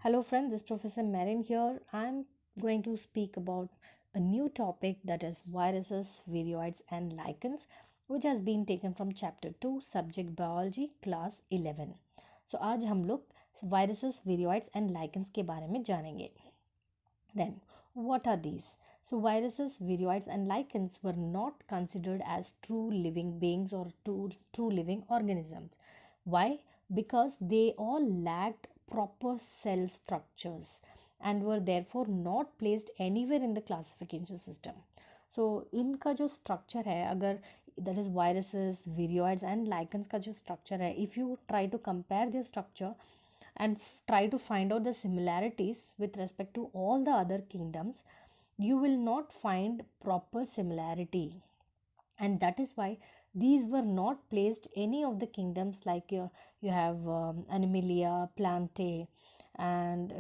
Hello friends, this is Professor Marin here. I'm going to speak about a new topic, that is viruses, virions and lichens, which has been taken from chapter 2 subject biology class 11. So आज हम लोग viruses, virions and lichens के बारे में जानेंगे. Then, what are these? So, viruses, virions, and lichens were not considered as true living beings or true living organisms. Why? Because they all lacked proper cell structures and were therefore not placed anywhere in the classification system. So, इनका जो structure है, अगर that is viruses, virions and lichens का जो structure है, if you try to compare their structure and try to find out the similarities with respect to all the other kingdoms, you will not find proper similarity. And that is why these were not placed any of the kingdoms, like you have Animalia, Plantae, and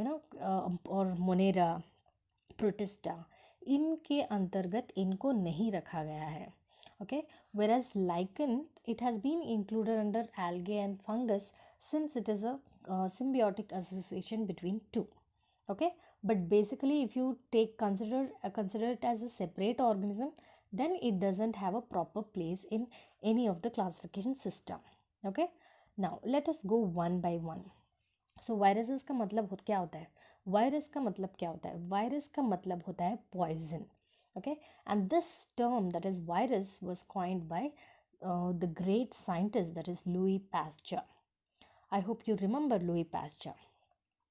or Monera, Protista. इनके अंतर्गत इनको नहीं रखा गया है. Okay, whereas lichen, it has been included under algae and fungus since it is a symbiotic association between two. Okay, but basically if you consider it as a separate organism, then it doesn't have a proper place in any of the classification system. Okay, now let us go one by one. So viruses का मतलब क्या होता है? Virus का मतलब क्या होता है? वायरस का मतलब होता है poison. Okay, and this term, that is virus, was coined by the great scientist, that is Louis Pasteur. I hope you remember Louis Pasteur.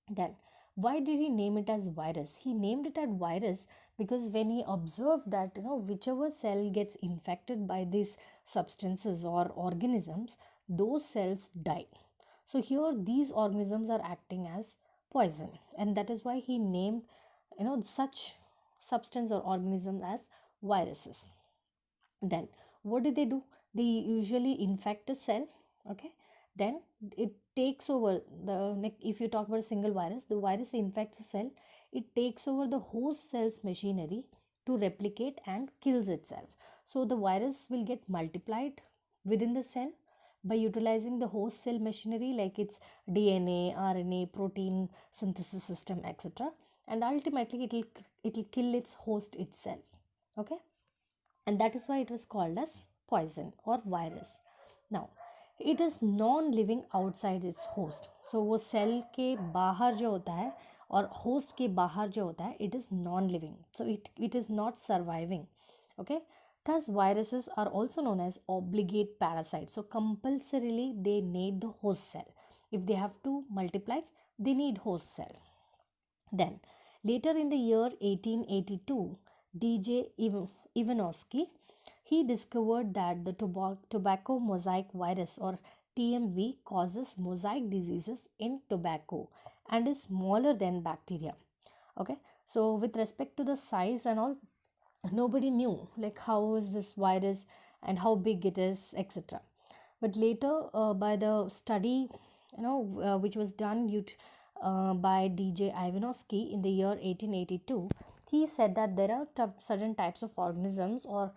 Then, why did he name it as virus? He named it as virus because when he observed that whichever cell gets infected by these substances or organisms, those cells die. So here these organisms are acting as poison, and that is why he named such substance or organism as viruses. Then what do? They usually infect a cell. Okay, then it takes over the, if you talk about a single virus, the virus infects a cell, it takes over the host cell's machinery to replicate and kills itself. So the virus will get multiplied within the cell by utilizing the host cell machinery, like its DNA, RNA, protein synthesis system, etc., and ultimately it will kill its host itself. Okay, and that is why it was called as poison or virus. Now, it is non-living outside its host. So वो cell के बाहर जो होता है और host के बाहर जो होता है, it is non-living. So it is not surviving. Okay. Thus, viruses are also known as obligate parasites. So compulsorily they need the host cell. If they have to multiply, they need host cell. Then, later in the year 1882, DJ Ivanovsky, he discovered that the tobacco mosaic virus or TMV causes mosaic diseases in tobacco and is smaller than bacteria. Okay, so with respect to the size and all, nobody knew like how is this virus and how big it is, etc. But later, by the study, which was done by DJ Ivanovsky in the year 1882, he said that there are certain types of organisms or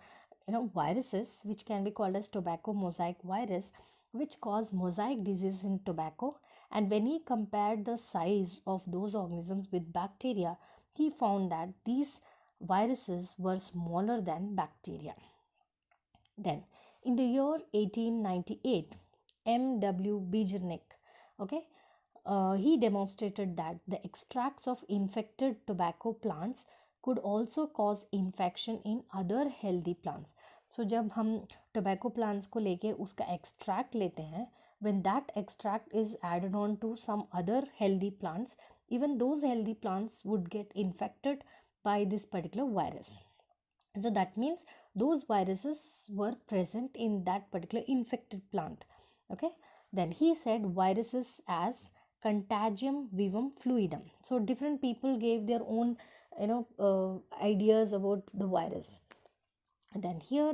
viruses which can be called as tobacco mosaic virus, which cause mosaic disease in tobacco. And when he compared the size of those organisms with bacteria, he found that these viruses were smaller than bacteria. Then, in the year 1898, M.W. Bejernik, okay, he demonstrated that the extracts of infected tobacco plants could also cause infection in other healthy plants. So जब हम tobacco plants को लेके उसका extract लेते हैं, when that extract is added on to some other healthy plants, even those healthy plants would get infected by this particular virus. So that means those viruses were present in that particular infected plant. Okay, then he said viruses as contagium vivum fluidum. So different people gave their own ideas about the virus. And then here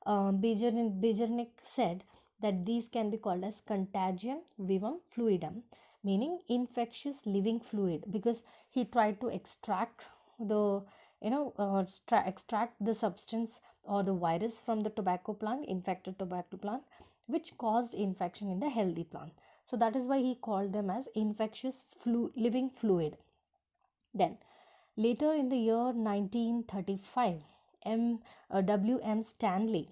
Bejernik said that these can be called as contagium vivum fluidum, meaning infectious living fluid, because he tried to extract the extract the substance or the virus from the tobacco plant, infected tobacco plant, which caused infection in the healthy plant. So that is why he called them as infectious living fluid. Then later in the year 1935, W.M. Stanley,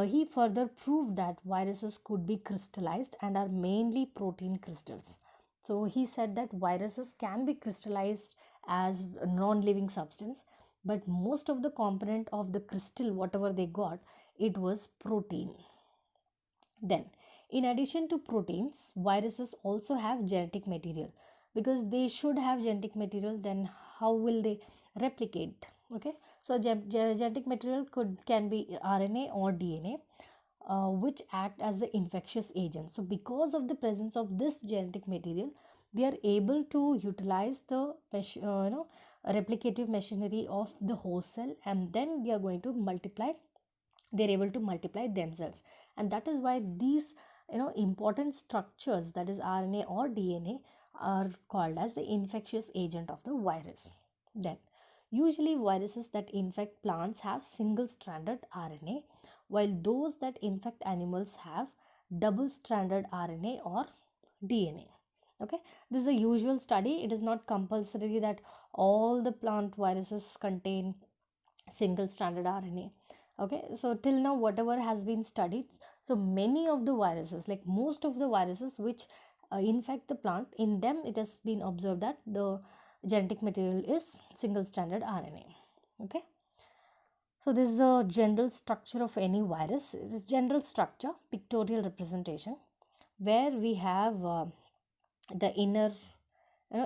he further proved that viruses could be crystallized and are mainly protein crystals. So he said that viruses can be crystallized as a non-living substance, but most of the component of the crystal, whatever they got, it was protein. Then, in addition to proteins, viruses also have genetic material, because they should have genetic material. Then how will they replicate? Okay, so genetic material can be RNA or DNA, which act as the infectious agent. So because of the presence of this genetic material, they are able to utilize the replicative machinery of the host cell, and then they are going to multiply. They're able to multiply themselves, and that is why these important structures, that is RNA or DNA, are called as the infectious agent of the virus. Then usually viruses that infect plants have single stranded RNA, while those that infect animals have double stranded RNA or DNA. Okay, this is a usual study. It is not compulsory that all the plant viruses contain single stranded RNA. Okay, so till now whatever has been studied, so many of the viruses, like most of the viruses which infect the plant, in them it has been observed that the genetic material is single stranded RNA. Okay, so this is a general structure of any virus. It is general structure, pictorial representation, where we have the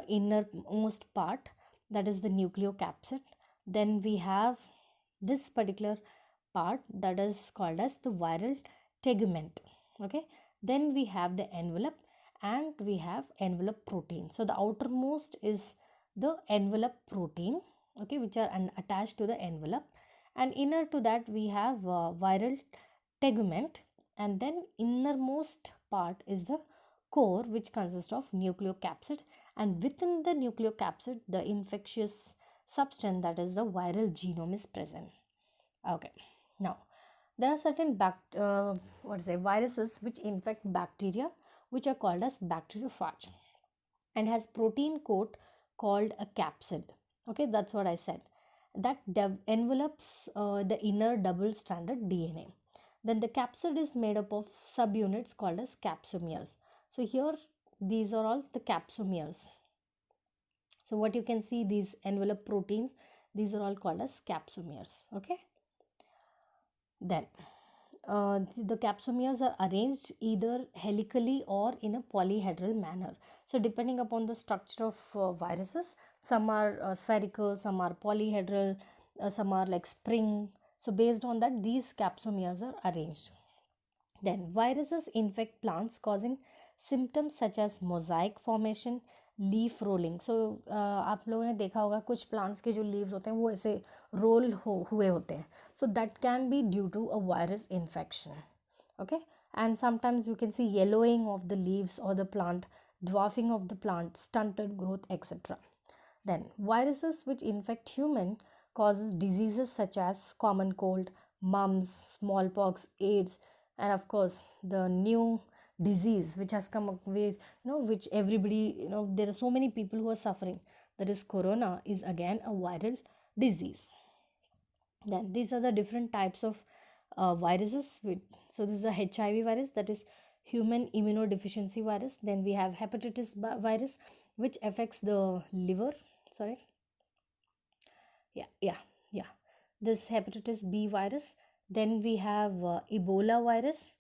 innermost part, that is the nucleocapsid. Then we have this particular part that is called as the viral tegument. Okay, then we have the envelope, and we have envelope protein. So the outermost is the envelope protein, okay, which are attached to the envelope, and inner to that we have viral tegument, and then innermost part is the core, which consists of nucleocapsid, and within the nucleocapsid the infectious substance, that is the viral genome, is present. Okay, now there are certain viruses which infect bacteria, which are called as bacteriophage, and has protein coat called a capsid. Okay, that's what I said, that envelopes the inner double stranded DNA. Then the capsid is made up of subunits called as capsomeres. So here these are all the capsomeres. So what you can see, these envelope proteins, these are all called as capsomeres. Okay, then the capsomeres are arranged either helically or in a polyhedral manner. So depending upon the structure of viruses, some are spherical, some are polyhedral, some are like spring. So based on that, these capsomeres are arranged. Then viruses infect plants causing symptoms such as mosaic formation, leaf rolling. So आप लोगों ने देखा होगा कुछ plants के जो leaves होते हैं वो ऐसे रोल हुए होते हैं. So that can be due to a virus infection. Okay, and sometimes you can see yellowing of the leaves or the plant, dwarfing of the plant, stunted growth, etc. Then viruses which infect human causes diseases such as common cold, mumps, smallpox, AIDS, and of course the new disease which has come up with, which everybody, there are so many people who are suffering, that is corona, is again a viral disease. Then these are the different types of viruses so this is a HIV virus, that is human immunodeficiency virus. Then we have hepatitis virus, which affects the liver. Sorry, yeah, this hepatitis B virus. Then we have Ebola virus.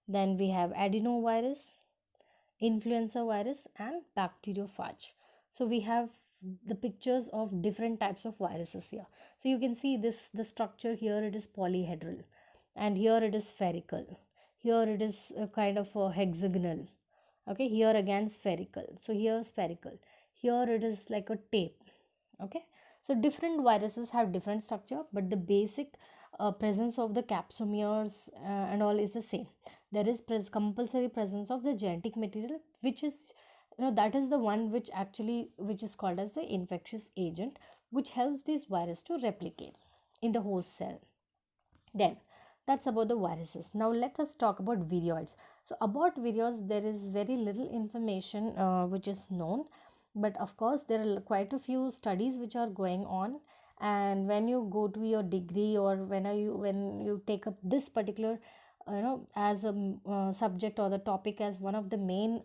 Then we have adenovirus, influenza virus, and bacteriophage. So we have the pictures of different types of viruses here. So you can see this, the structure here, it is polyhedral, and here it is spherical. Here it is a kind of a hexagonal. Okay, here again spherical. So here spherical. Here it is like a tape. Okay, so different viruses have different structure, but the basic presence of the capsomeres and all is the same. There is compulsory presence of the genetic material, which is, that is the one which is called as the infectious agent, which helps this virus to replicate in the host cell. Then That's about the viruses. Now let us talk about viroids. So about virios, there is very little information which is known, but of course there are quite a few studies which are going on. And when you go to your degree, or when you take up this particular as a subject, or the topic as one of the main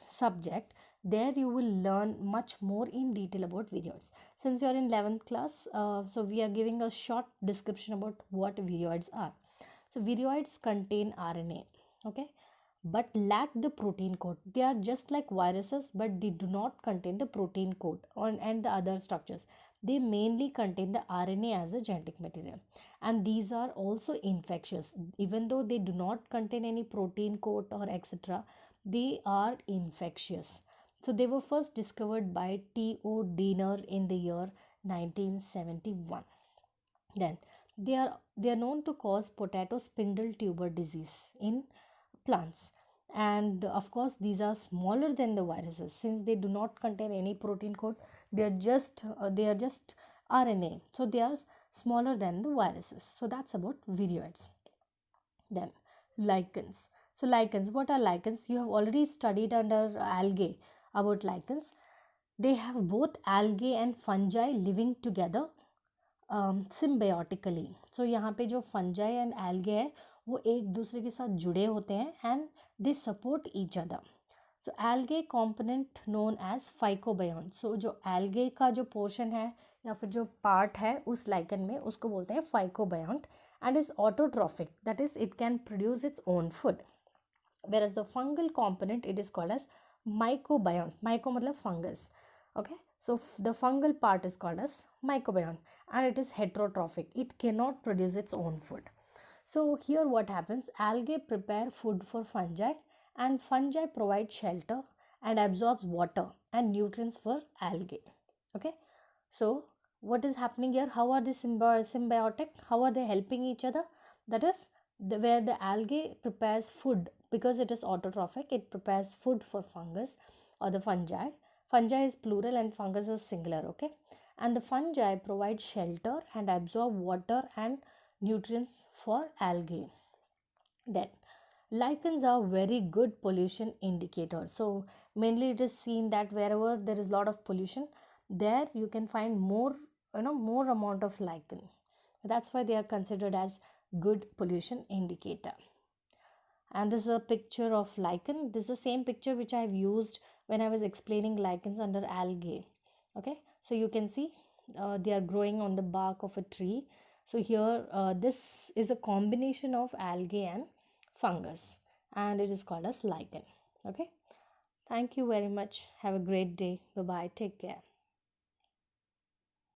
subject, there you will learn much more in detail about viroids. Since you are in 11th class, so we are giving a short description about what viroids are. So viroids contain RNA, okay, but lack the protein coat. They are just like viruses, but they do not contain the protein coat and the other structures. They mainly contain the RNA as a genetic material, and these are also infectious. Even though they do not contain any protein coat or etc., they are infectious. So they were first discovered by T.O. Diener in the year 1971. Then they are known to cause potato spindle tuber disease in plants. And of course, these are smaller than the viruses since they do not contain any protein coat. They are just RNA. So they are smaller than the viruses. So that's about viroids. Then lichens. So lichens, what are lichens? You have already studied under algae about lichens. They have both algae and fungi living together symbiotically. So यहाँ पे जो fungi and algae है वो एक दूसरे के साथ जुड़े होते हैं and they support each other. So algae component known as phycobiont. So जो algae का जो portion है या फिर जो part है उस lichen में उसको बोलते हैं phycobiont and is autotrophic, that is it can produce its own food. Whereas the fungal component, it is called as mycobiont. Myco मतलब fungus. Okay, so the fungal part is called as mycobiont and it is heterotrophic. It cannot produce its own food. So here what happens, algae prepare food for fungi and fungi provide shelter and absorbs water and nutrients for algae. Okay, so what is happening here? How are they symbiotic? How are they helping each other? That is where the algae prepares food, because it is autotrophic, it prepares food for fungus or the fungi. Fungi is plural and fungus is singular, okay? And the fungi provide shelter and absorb water and nutrients for algae. Then lichens are very good pollution indicators. So mainly it is seen that wherever there is a lot of pollution, there you can find more amount of lichen. That's why they are considered as good pollution indicator. And this is a picture of lichen. This is the same picture which I have used when I was explaining lichens under algae. Okay, so you can see they are growing on the bark of a tree. So here this is a combination of algae and fungus and it is called as lichen. Okay, thank you very much. Have a great day. Bye bye. Take care.